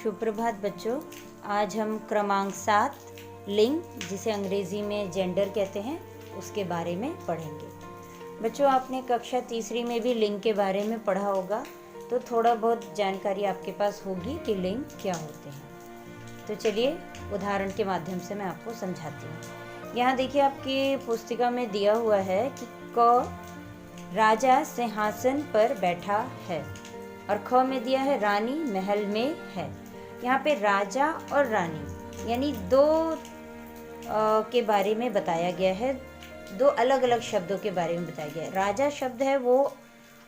सुप्रभात बच्चों। आज हम क्रमांक 7 लिंग, जिसे अंग्रेजी में जेंडर कहते हैं, उसके बारे में पढ़ेंगे। बच्चों, आपने कक्षा तीसरी में भी लिंग के बारे में पढ़ा होगा, तो थोड़ा बहुत जानकारी आपके पास होगी कि लिंग क्या होते हैं। तो चलिए उदाहरण के माध्यम से मैं आपको समझाती हूँ। यहाँ देखिए, आपकी पुस्तिका में दिया हुआ है कि क राजा सिंहासन पर बैठा है और ख में दिया है रानी महल में है। यहाँ पे राजा और रानी यानी दो के बारे में बताया गया है, दो अलग अलग शब्दों के बारे में बताया गया है। राजा शब्द है वो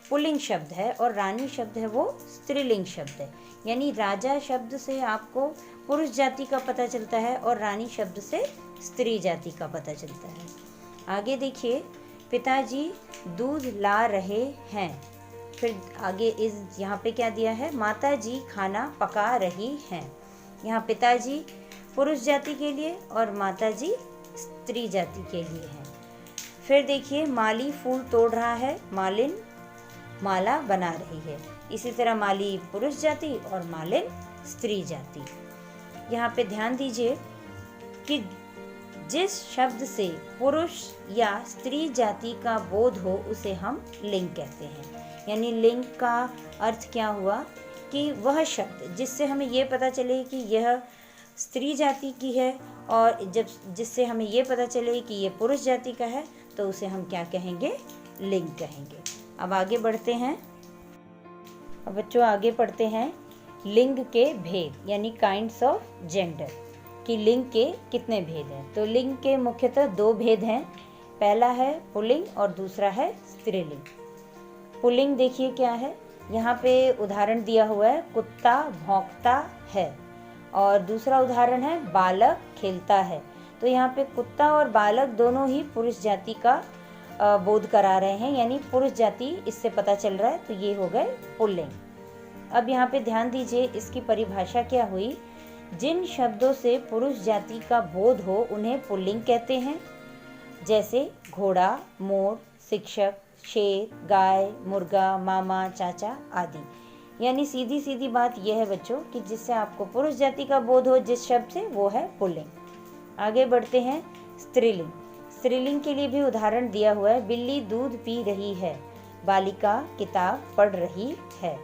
पुल्लिंग शब्द है और रानी शब्द है वो स्त्रीलिंग शब्द है। यानी राजा शब्द से आपको पुरुष जाति का पता चलता है और रानी शब्द से स्त्री जाति का पता चलता है। आगे देखिए, पिताजी दूध ला रहे हैं। फिर आगे यहाँ पे क्या दिया है, माताजी खाना पका रही हैं। यहाँ पिताजी पुरुष जाति के लिए और माताजी स्त्री जाति के लिए है। फिर देखिए, माली फूल तोड़ रहा है, मालिन माला बना रही है। इसी तरह माली पुरुष जाति और मालिन स्त्री जाति। यहाँ पे ध्यान दीजिए कि जिस शब्द से पुरुष या स्त्री जाति का बोध हो उसे हम लिंग कहते हैं। यानी लिंग का अर्थ क्या हुआ कि वह शब्द जिससे हमें ये पता चले कि यह स्त्री जाति की है और जब जिससे हमें ये पता चले कि ये पुरुष जाति का है, तो उसे हम क्या कहेंगे, लिंग कहेंगे। अब आगे बढ़ते हैं। अब बच्चों आगे पढ़ते हैं लिंग के भेद, यानी काइंड्स ऑफ जेंडर, कि लिंग के कितने भेद हैं। तो लिंग के मुख्यतः दो भेद हैं। पहला है पुल्लिंग और दूसरा है स्त्रीलिंग। पुल्लिंग देखिए क्या है, यहाँ पे उदाहरण दिया हुआ है, कुत्ता भौंकता है, और दूसरा उदाहरण है बालक खेलता है। तो यहाँ पे कुत्ता और बालक दोनों ही पुरुष जाति का बोध करा रहे हैं, यानी पुरुष जाति इससे पता चल रहा है, तो ये हो गए पुल्लिंग। अब यहाँ पे ध्यान दीजिए, इसकी परिभाषा क्या हुई। जिन शब्दों से पुरुष जाति का बोध हो उन्हें पुल्लिंग कहते हैं, जैसे घोड़ा, मोर, शिक्षक, शेर, गाय, मुर्गा, मामा, चाचा आदि। यानी सीधी सीधी बात यह है बच्चों कि जिससे आपको पुरुष जाति का बोध हो जिस शब्द से, वो है पुल्लिंग। आगे बढ़ते हैं स्त्रीलिंग। स्त्रीलिंग के लिए भी उदाहरण दिया हुआ है, बिल्ली दूध पी रही है, बालिका किताब पढ़ रही है।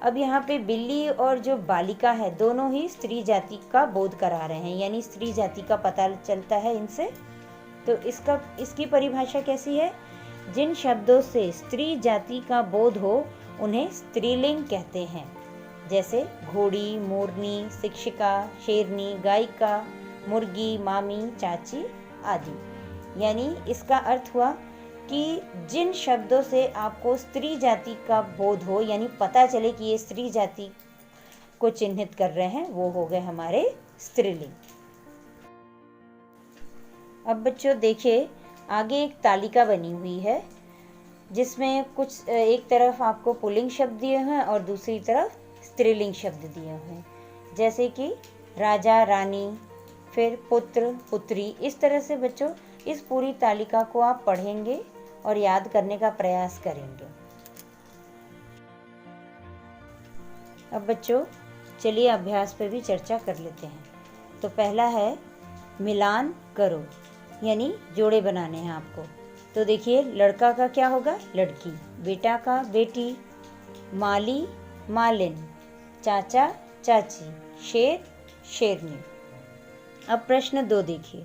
अब यहाँ पे बिल्ली और जो बालिका है दोनों ही स्त्री जाति का बोध करा रहे हैं, यानी स्त्री जाति का पता चलता है इनसे। तो इसकी परिभाषा कैसी है, जिन शब्दों से स्त्री जाति का बोध हो उन्हें स्त्रीलिंग कहते हैं, जैसे घोड़ी, मोरनी, शिक्षिका, शेरनी, गायिका, मुर्गी, मामी, चाची आदि। यानी इसका अर्थ हुआ कि जिन शब्दों से आपको स्त्री जाति का बोध हो, यानी पता चले कि ये स्त्री जाति को चिन्हित कर रहे हैं, वो हो गए हमारे स्त्रीलिंग। अब बच्चों देखिए, आगे एक तालिका बनी हुई है जिसमें कुछ एक तरफ आपको पुल्लिंग शब्द दिए हुए हैं और दूसरी तरफ स्त्रीलिंग शब्द दिए हुए हैं, जैसे कि राजा, रानी, फिर पुत्र, पुत्री। इस तरह से बच्चों इस पूरी तालिका को आप पढ़ेंगे और याद करने का प्रयास करेंगे। अब बच्चों चलिए अभ्यास पे भी चर्चा कर लेते हैं। तो पहला है मिलान करो, यानी जोड़े बनाने हैं आपको। तो देखिए, लड़का का क्या होगा, लड़की, बेटा का बेटी, माली मालिन, चाचा चाची, शेर शेरनी। अब प्रश्न 2 देखिए,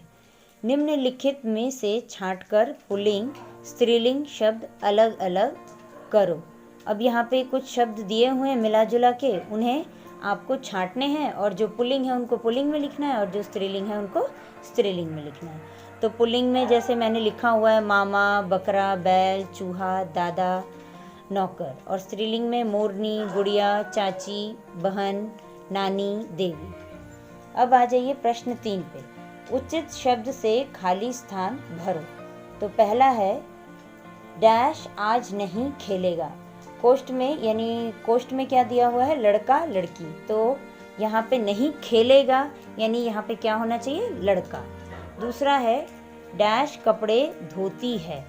निम्नलिखित में से छांटकर पुल्लिंग स्त्रीलिंग शब्द अलग अलग करो। अब यहाँ पे कुछ शब्द दिए हुए हैं मिला जुला के, उन्हें आपको छांटने हैं और जो पुल्लिंग है उनको पुल्लिंग में लिखना है और जो स्त्रीलिंग है उनको स्त्रीलिंग में लिखना है। तो पुल्लिंग में जैसे मैंने लिखा हुआ है मामा, बकरा, बैल, चूहा, दादा, नौकर, और स्त्रीलिंग में मोरनी, गुड़िया, चाची, बहन, नानी, देवी। अब आ जाइए प्रश्न 3 पे, उचित शब्द से खाली स्थान भरो। तो पहला है डैश आज नहीं खेलेगा। कोष्ठ में, यानी कोष्ठ में क्या दिया हुआ है, लड़का लड़की, तो यहाँ पे नहीं खेलेगा, यानी यहाँ पे क्या होना चाहिए, लड़का। दूसरा है डैश कपड़े धोती है,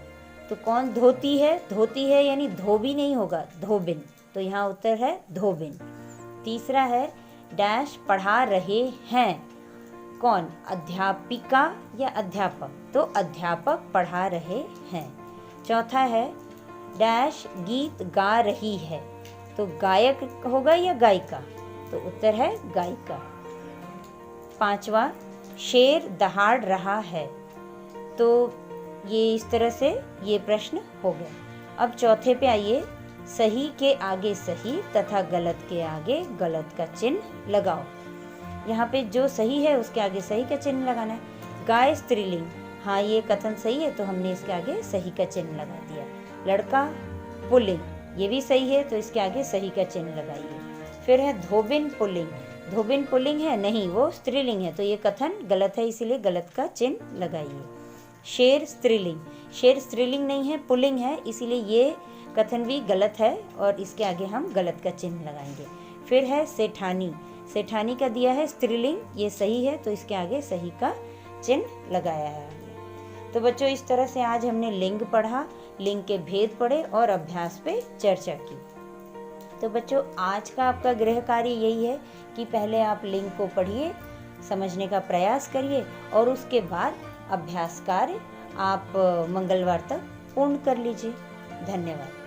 तो कौन धोती है, धोती है यानी धोबी नहीं होगा, धोबिन, तो यहाँ उत्तर है धोबिन। तीसरा है डैश पढ़ा रहे हैं। कौन? अध्यापिका या अध्यापक? तो अध्यापक पढ़ा रहे हैं। चौथा है डैश गीत गा रही है। तो गायक होगा या गायिका? तो उत्तर है गायिका। पांचवा, शेर दहाड़ रहा है। तो ये इस तरह से ये प्रश्न हो गया। अब चौथे पे आइए। सही के आगे सही तथा गलत के आगे गलत का चिन्ह लगाओ। यहाँ पे जो सही है उसके आगे सही का चिन्ह लगाना है। गाय स्त्रीलिंग, हाँ ये कथन सही है तो हमने इसके आगे सही का चिन्ह लगा दिया। लड़का पुल्लिंग, ये भी सही है तो इसके आगे सही का चिन्ह लगाइए। फिर है धोबिन पुल्लिंग, धोबिन पुल्लिंग है नहीं, वो स्त्रीलिंग है तो ये कथन गलत है, इसीलिए गलत का चिन्ह लगाइए। शेर स्त्रीलिंग, शेर स्त्रीलिंग नहीं है, पुल्लिंग है, इसीलिए ये कथन भी गलत है और इसके आगे हम गलत का चिन्ह लगाएंगे। फिर है सेठानी, सेठानी का दिया है स्त्रीलिंग, ये सही है तो इसके आगे सही का चिन्ह लगाया है हमने। तो बच्चों इस तरह से आज हमने लिंग पढ़ा, लिंग के भेद पढ़े और अभ्यास पे चर्चा की। तो बच्चों आज का आपका गृह कार्य यही है कि पहले आप लिंग को पढ़िए, समझने का प्रयास करिए और उसके बाद अभ्यास कार्य आप मंगलवार तक पूर्ण कर लीजिए। धन्यवाद।